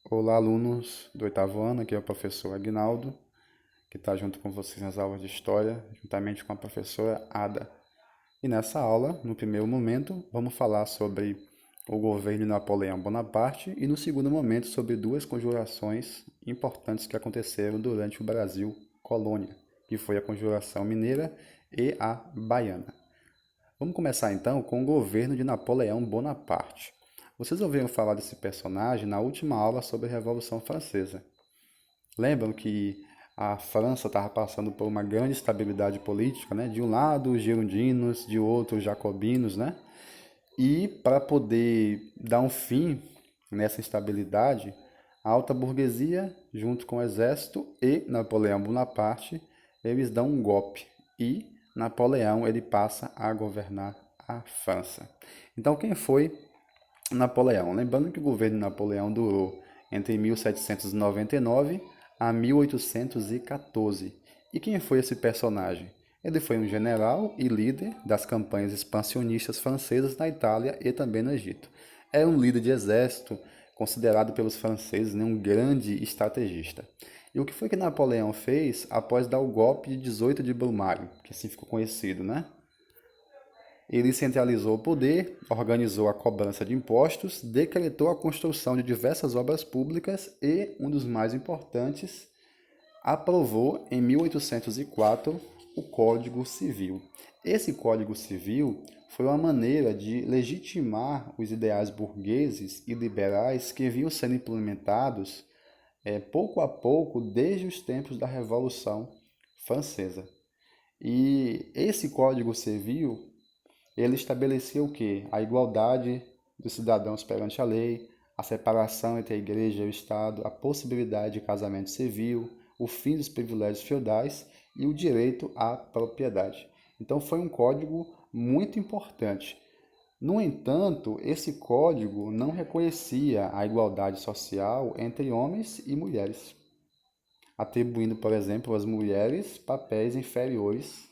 Olá, alunos do oitavo ano, aqui é o professor Aguinaldo, que está junto com vocês nas aulas de História, juntamente com a professora Ada. E nessa aula, no primeiro momento, vamos falar sobre o governo de Napoleão Bonaparte e no segundo momento sobre duas conjurações importantes que aconteceram durante o Brasil colônia, que foi a Conjuração Mineira e a Baiana. Vamos começar então com o governo de Napoleão Bonaparte. Vocês ouviram falar desse personagem na última aula sobre a Revolução Francesa. Lembram que a França estava passando por uma grande instabilidade política, né? De um lado os girondinos, de outro os jacobinos, né? E para poder dar um fim nessa instabilidade, a alta burguesia, junto com o exército e Napoleão Bonaparte, eles dão um golpe e Napoleão ele passa a governar a França. Então quem foi Napoleão? Lembrando que o governo de Napoleão durou entre 1799 a 1814. E quem foi esse personagem? Ele foi um general e líder das campanhas expansionistas francesas na Itália e também no Egito. Era um líder de exército, considerado pelos franceses, né, um grande estrategista. E o que foi que Napoleão fez após dar o golpe de 18 de Brumário, que assim ficou conhecido, né? Ele centralizou o poder, organizou a cobrança de impostos, decretou a construção de diversas obras públicas e, um dos mais importantes, aprovou em 1804 o Código Civil. Esse Código Civil foi uma maneira de legitimar os ideais burgueses e liberais que vinham sendo implementados pouco a pouco desde os tempos da Revolução Francesa. E esse Código Civil ele estabeleceu o quê? A igualdade dos cidadãos perante a lei, a separação entre a igreja e o Estado, a possibilidade de casamento civil, o fim dos privilégios feudais e o direito à propriedade. Então foi um código muito importante. No entanto, esse código não reconhecia a igualdade social entre homens e mulheres, atribuindo, por exemplo, às mulheres papéis inferiores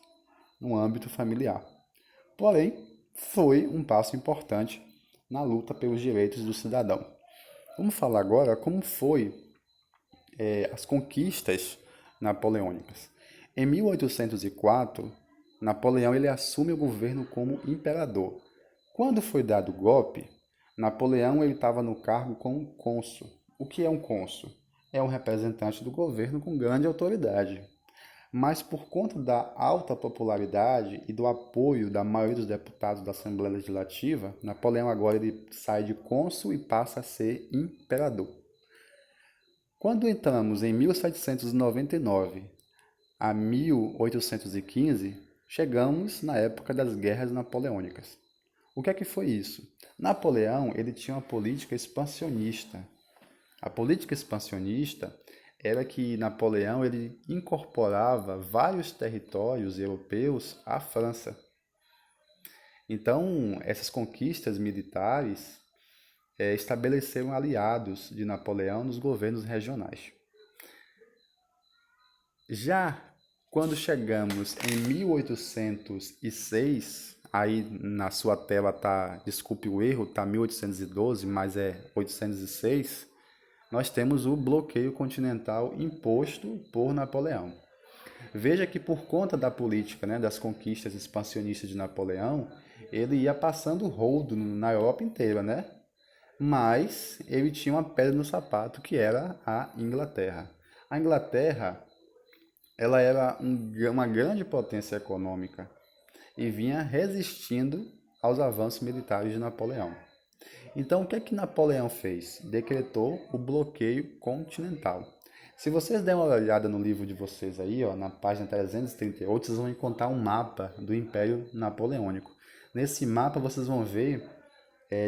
no âmbito familiar. Porém, foi um passo importante na luta pelos direitos do cidadão. Vamos falar agora como foi as conquistas napoleônicas. Em 1804, Napoleão ele assume o governo como imperador. Quando foi dado o golpe, Napoleão ele estava no cargo como cônsul. O que é um cônsul? É um representante do governo com grande autoridade. Mas por conta da alta popularidade e do apoio da maioria dos deputados da Assembleia Legislativa, Napoleão agora ele sai de cônsul e passa a ser imperador. Quando entramos em 1799 a 1815, chegamos na época das guerras napoleônicas. O que é que foi isso? Napoleão ele tinha uma política expansionista. A política expansionista era que Napoleão ele incorporava vários territórios europeus à França. Então, essas conquistas militares estabeleceram aliados de Napoleão nos governos regionais. Já quando chegamos em 1806, aí na sua tela tá, desculpe o erro, tá 1812, mas é 806, nós temos o bloqueio continental imposto por Napoleão. Veja que por conta da política, né, das conquistas expansionistas de Napoleão, ele ia passando rodo na Europa inteira, né? Mas ele tinha uma pedra no sapato que era a Inglaterra. A Inglaterra, ela era uma grande potência econômica e vinha resistindo aos avanços militares de Napoleão. Então, o que é que Napoleão fez? Decretou o bloqueio continental. Se vocês derem uma olhada no livro de vocês aí, ó, na página 338, vocês vão encontrar um mapa do Império Napoleônico. Nesse mapa vocês vão ver,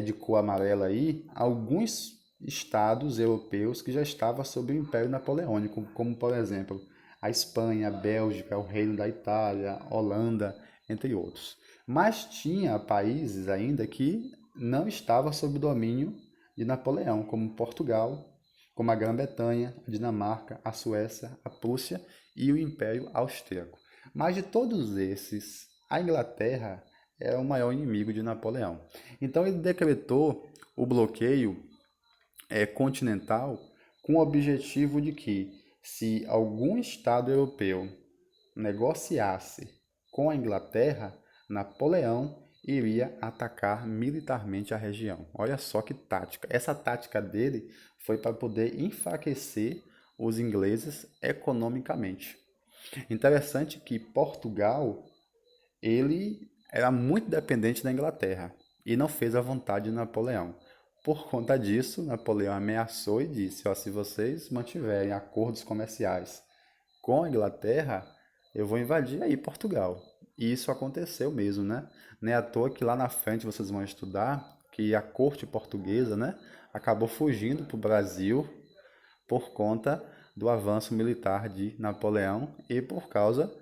de cor amarela aí, alguns estados europeus que já estavam sob o Império Napoleônico, como por exemplo a Espanha, a Bélgica, o Reino da Itália, Holanda, entre outros. Mas tinha países ainda que não estavam sob o domínio de Napoleão, como Portugal, como a Grã-Bretanha, a Dinamarca, a Suécia, a Prússia e o Império Austríaco. Mas de todos esses, a Inglaterra era o maior inimigo de Napoleão. Então ele decretou o bloqueio continental com o objetivo de que, se algum Estado europeu negociasse com a Inglaterra, Napoleão iria atacar militarmente a região. Olha só que tática. Essa tática dele foi para poder enfraquecer os ingleses economicamente. Interessante que Portugal, ele era muito dependente da Inglaterra e não fez a vontade de Napoleão. Por conta disso, Napoleão ameaçou e disse: ó, se vocês mantiverem acordos comerciais com a Inglaterra, eu vou invadir aí Portugal. E isso aconteceu mesmo, né? Não é à toa que lá na frente vocês vão estudar que a corte portuguesa, né, acabou fugindo para o Brasil por conta do avanço militar de Napoleão e por causa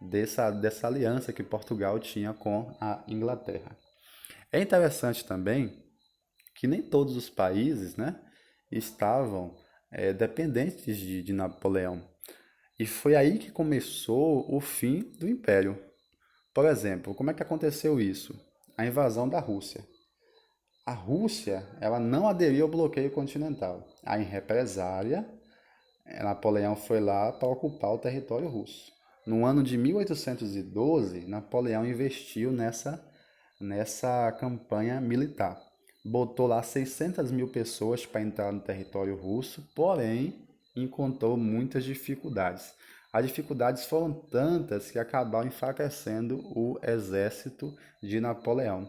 dessa aliança que Portugal tinha com a Inglaterra. É interessante também que nem todos os países, né, estavam dependentes de Napoleão. E foi aí que começou o fim do Império. Por exemplo, como é que aconteceu isso? A invasão da Rússia. A Rússia, ela não aderiu ao bloqueio continental. Aí, em represália, Napoleão foi lá para ocupar o território russo. No ano de 1812, Napoleão investiu nessa campanha militar. Botou lá 600 mil pessoas para entrar no território russo, porém encontrou muitas dificuldades. As dificuldades foram tantas que acabaram enfraquecendo o exército de Napoleão.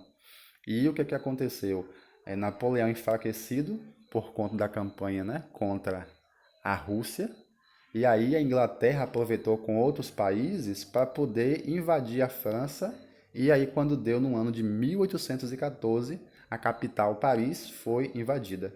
E o que aconteceu? Napoleão enfraquecido por conta da campanha, né, contra a Rússia, e aí a Inglaterra aproveitou com outros países para poder invadir a França, e aí quando deu no ano de 1814, a capital Paris foi invadida.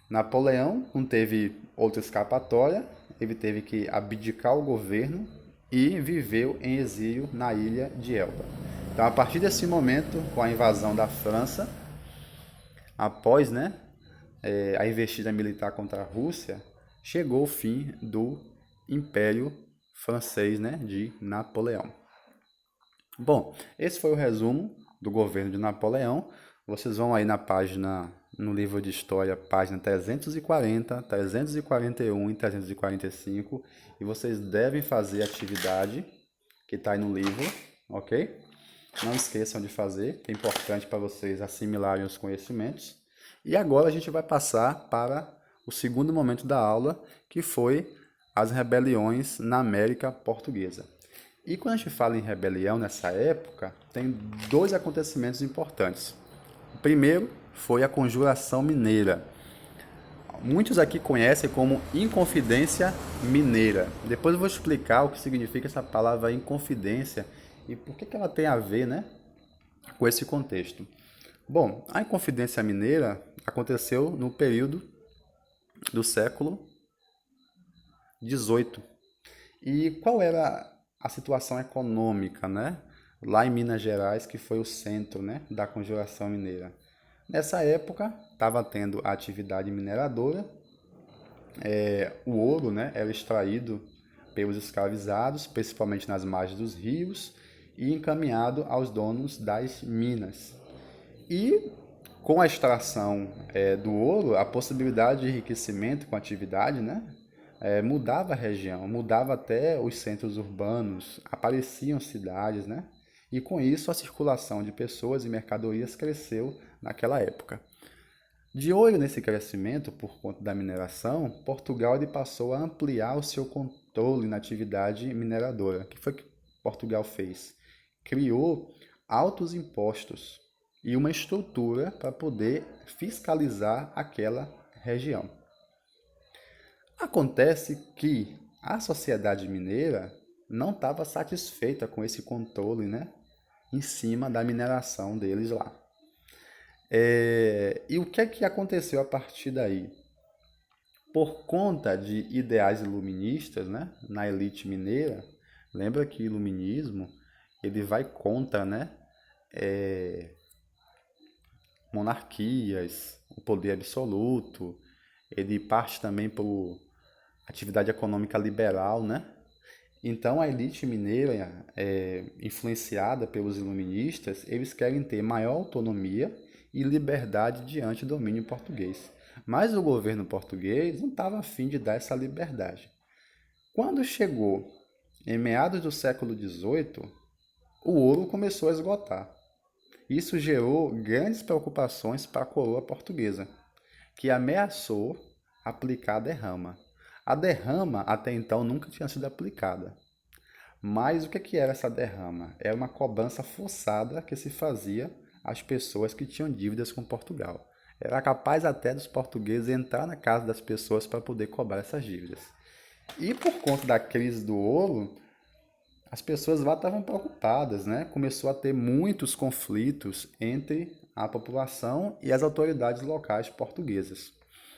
Napoleão não teve outra escapatória, ele teve que abdicar o governo e viveu em exílio na ilha de Elba. Então, a partir desse momento, com a invasão da França, após, né, a investida militar contra a Rússia, chegou o fim do Império Francês, né, de Napoleão. Bom, esse foi o resumo do governo de Napoleão. Vocês vão aí na página, no livro de história, página 340, 341 e 345, e vocês devem fazer a atividade que está aí no livro, ok? Não esqueçam de fazer, que é importante para vocês assimilarem os conhecimentos. E agora a gente vai passar para o segundo momento da aula, que foi as rebeliões na América Portuguesa. E quando a gente fala em rebelião nessa época, tem dois acontecimentos importantes. O primeiro foi a Conjuração Mineira. Muitos aqui conhecem como Inconfidência Mineira. Depois eu vou explicar o que significa essa palavra Inconfidência e por que ela tem a ver, né, com esse contexto. Bom, a Inconfidência Mineira aconteceu no período do século XVIII. E qual era a situação econômica, né, lá em Minas Gerais, que foi o centro, né, da Conjuração Mineira? Nessa época, estava tendo a atividade mineradora, o ouro, né, era extraído pelos escravizados, principalmente nas margens dos rios, e encaminhado aos donos das minas. E com a extração do ouro, a possibilidade de enriquecimento com a atividade, né, mudava a região, mudava até os centros urbanos, apareciam cidades, né? E com isso a circulação de pessoas e mercadorias cresceu naquela época. De olho nesse crescimento por conta da mineração, Portugal ele passou a ampliar o seu controle na atividade mineradora. O que foi que Portugal fez? Criou altos impostos e uma estrutura para poder fiscalizar aquela região. Acontece que a sociedade mineira não estava satisfeita com esse controle, né, em cima da mineração deles lá. E o que é que aconteceu a partir daí? Por conta de ideais iluministas, né, na elite mineira, lembra que o iluminismo ele vai contra, né, monarquias, o poder absoluto, ele parte também para atividade econômica liberal, né? Então a elite mineira, influenciada pelos iluministas, eles querem ter maior autonomia e liberdade diante do domínio português. Mas o governo português não estava afim de dar essa liberdade. Quando chegou em meados do século XVIII, o ouro começou a esgotar. Isso gerou grandes preocupações para a coroa portuguesa, que ameaçou aplicar a derrama. A derrama até então nunca tinha sido aplicada. Mas o que era essa derrama? Era uma cobrança forçada que se fazia às pessoas que tinham dívidas com Portugal. Era capaz até dos portugueses entrar na casa das pessoas para poder cobrar essas dívidas. E por conta da crise do ouro, as pessoas lá estavam preocupadas, né? Começou a ter muitos conflitos entre a população e as autoridades locais portuguesas.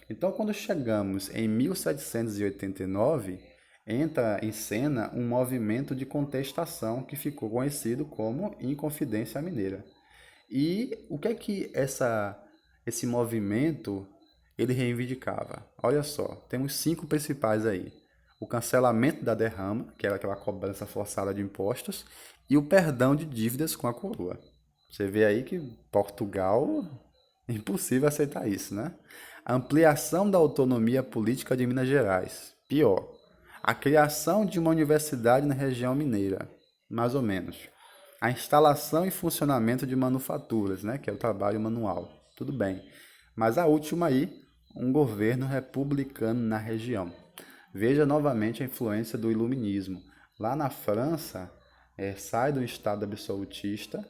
Então, quando chegamos em 1789, entra em cena um movimento de contestação que ficou conhecido como Inconfidência Mineira. E o que é que esse movimento ele reivindicava? Olha só, temos 5 principais aí. O cancelamento da derrama, que era aquela cobrança forçada de impostos, e o perdão de dívidas com a coroa. Você vê aí que Portugal, é impossível aceitar isso, né? A ampliação da autonomia política de Minas Gerais. Pior, a criação de uma universidade na região mineira, mais ou menos. A instalação e funcionamento de manufaturas, né, que é o trabalho manual. Tudo bem. Mas a última aí, um governo republicano na região. Veja novamente a influência do iluminismo. Lá na França, sai do Estado absolutista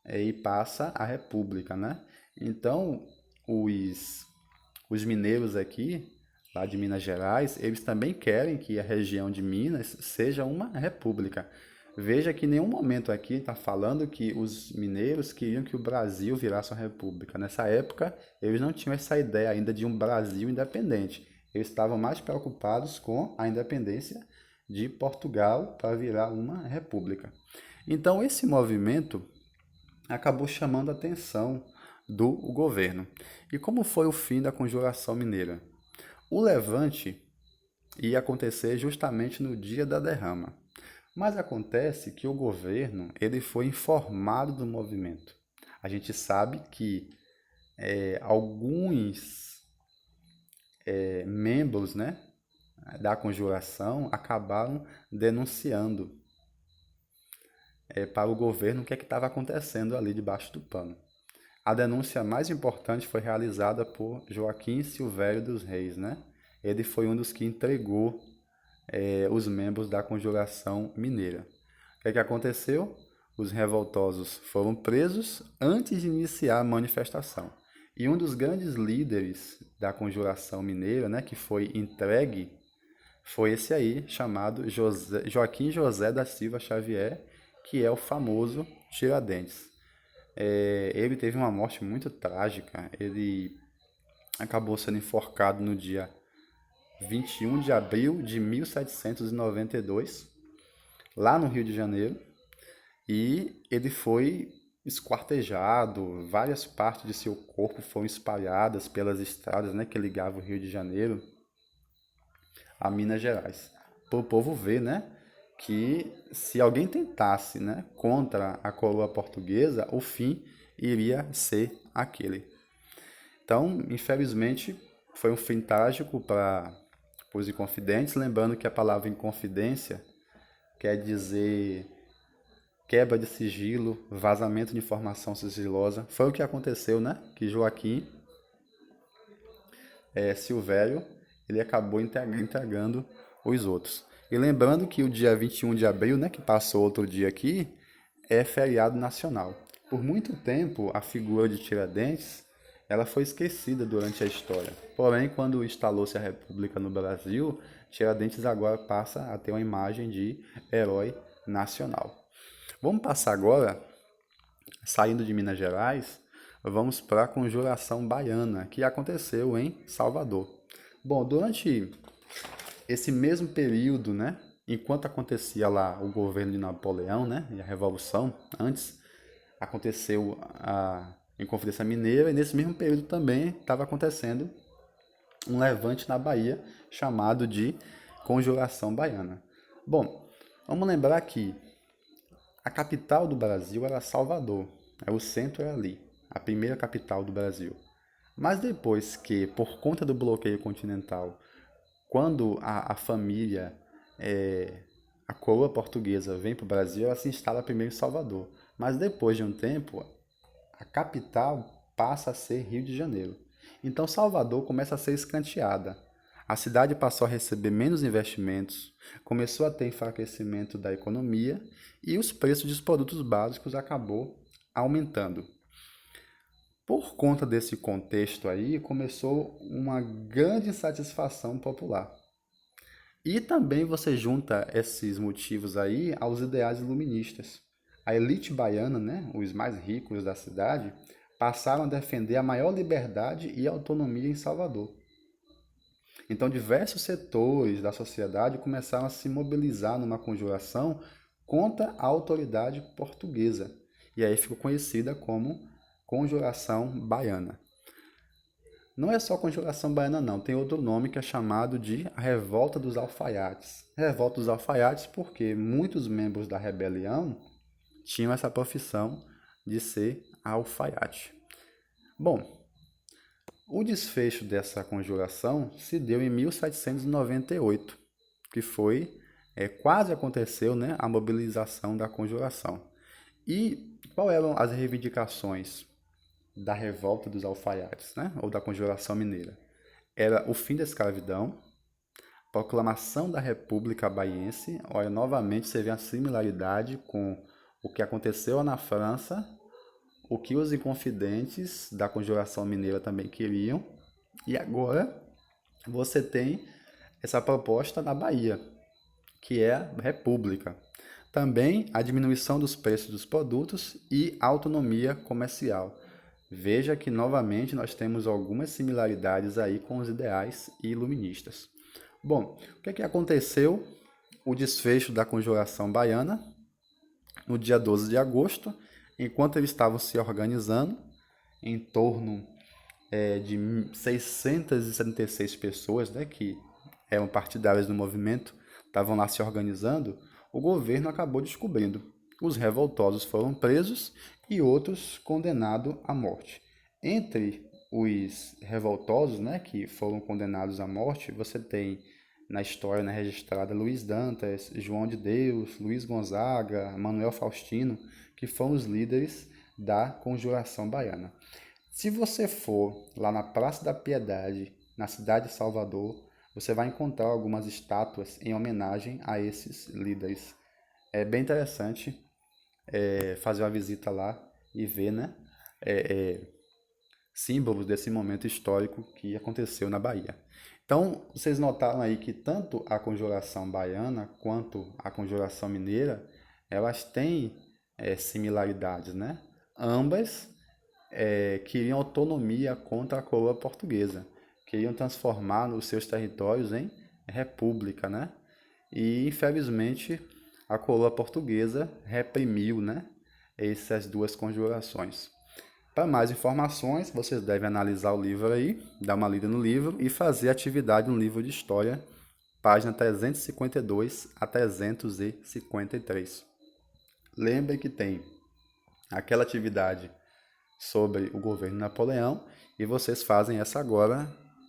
e passa à República, né? Então, os mineiros aqui, lá de Minas Gerais, eles também querem que a região de Minas seja uma república. Veja que em nenhum momento aqui está falando que os mineiros queriam que o Brasil virasse uma república. Nessa época, eles não tinham essa ideia ainda de um Brasil independente. Eles estavam mais preocupados com a independência de Portugal para virar uma república. Então, esse movimento acabou chamando a atenção do governo. E como foi o fim da Conjuração Mineira? O levante ia acontecer justamente no dia da derrama. Mas acontece que o governo ele foi informado do movimento. A gente sabe que alguns membros, né, da conjuração acabaram denunciando para o governo o que estava acontecendo ali debaixo do pano. A denúncia mais importante foi realizada por Joaquim Silvério dos Reis, né? Ele foi um dos que entregou os membros da Conjuração Mineira. O que aconteceu? Os revoltosos foram presos antes de iniciar a manifestação. E um dos grandes líderes da Conjuração Mineira, né, que foi entregue, foi esse aí, chamado Joaquim José da Silva Xavier, que é o famoso Tiradentes. Ele teve uma morte muito trágica. Ele acabou sendo enforcado no dia 21 de abril de 1792, lá no Rio de Janeiro, e ele foi esquartejado, várias partes de seu corpo foram espalhadas pelas estradas, né, que ligavam o Rio de Janeiro a Minas Gerais. Para o povo ver, né, que se alguém tentasse, né, contra a coroa portuguesa, o fim iria ser aquele. Então, infelizmente, foi um fim trágico para os inconfidentes, lembrando que a palavra inconfidência quer dizer quebra de sigilo, vazamento de informação sigilosa. Foi o que aconteceu, né? Que Joaquim Silvério, ele acabou entregando os outros. E lembrando que o dia 21 de abril, né, que passou outro dia aqui, é feriado nacional. Por muito tempo, a figura de Tiradentes ela foi esquecida durante a história. Porém, quando instalou-se a República no Brasil, Tiradentes agora passa a ter uma imagem de herói nacional. Vamos passar agora, saindo de Minas Gerais, vamos para a Conjuração Baiana, que aconteceu em Salvador. Bom, durante esse mesmo período, né, enquanto acontecia lá o governo de Napoleão, né, e a Revolução, antes aconteceu a Inconfidência Mineira, e nesse mesmo período também estava acontecendo um levante na Bahia chamado de Conjuração Baiana. Bom, vamos lembrar que a capital do Brasil era Salvador, o centro era ali. a primeira capital do Brasil. Mas depois que, por conta do bloqueio continental, quando a família, a coroa portuguesa vem para o Brasil, ela se instala primeiro em Salvador. Mas depois de um tempo, a capital passa a ser Rio de Janeiro. Então Salvador começa a ser escanteada. A cidade passou a receber menos investimentos, começou a ter enfraquecimento da economia e os preços dos produtos básicos acabou aumentando. Por conta desse contexto aí, começou uma grande insatisfação popular. E também você junta esses motivos aí aos ideais iluministas. A elite baiana, né, os mais ricos da cidade, passaram a defender a maior liberdade e autonomia em Salvador. Então, diversos setores da sociedade começaram a se mobilizar numa conjuração contra a autoridade portuguesa. E aí ficou conhecida como Conjuração Baiana. Não é só Conjuração Baiana, não. Tem outro nome que é chamado de Revolta dos Alfaiates. Revolta dos Alfaiates porque muitos membros da rebelião tinham essa profissão de ser alfaiate. Bom, o desfecho dessa conjuração se deu em 1798, que foi, quase aconteceu, né, a mobilização da conjuração. E qual eram as reivindicações da revolta dos alfaiates, né, ou da conjuração mineira? Era o fim da escravidão, proclamação da República Baiense. Olha, novamente você vê a similaridade com o que aconteceu na França, o que os inconfidentes da Conjuração Mineira também queriam, e agora você tem essa proposta na Bahia, que é a República. Também a diminuição dos preços dos produtos e autonomia comercial. Veja que novamente nós temos algumas similaridades aí com os ideais iluministas. Bom, o que aconteceu? O desfecho da Conjuração Baiana, no dia 12 de agosto, enquanto eles estavam se organizando, em torno de 676 pessoas, né, que eram partidárias do movimento, estavam lá se organizando, o governo acabou descobrindo. Os revoltosos foram presos e outros condenados à morte. Entre os revoltosos, né, que foram condenados à morte, você tem na história, né, registrada Luiz Dantas, João de Deus, Luiz Gonzaga, Manuel Faustino, que foram os líderes da Conjuração Baiana. Se você for lá na Praça da Piedade, na cidade de Salvador, você vai encontrar algumas estátuas em homenagem a esses líderes. É bem interessante fazer uma visita lá e ver, né, símbolos desse momento histórico que aconteceu na Bahia. Então, vocês notaram aí que tanto a Conjuração Baiana quanto a Conjuração Mineira, elas têm similaridades, né? Ambas queriam autonomia contra a coroa portuguesa, queriam transformar os seus territórios em república, né? E, infelizmente, a coroa portuguesa reprimiu, né, essas duas conjurações. Para mais informações, vocês devem analisar o livro aí, dar uma lida no livro e fazer atividade no livro de História, página 352 a 353. Lembre que tem aquela atividade sobre o governo Napoleão e vocês fazem essa agora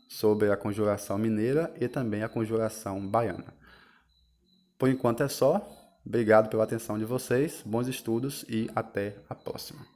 sobre a Conjuração Mineira e também a Conjuração Baiana. Por enquanto é só. Obrigado pela atenção de vocês, bons estudos e até a próxima.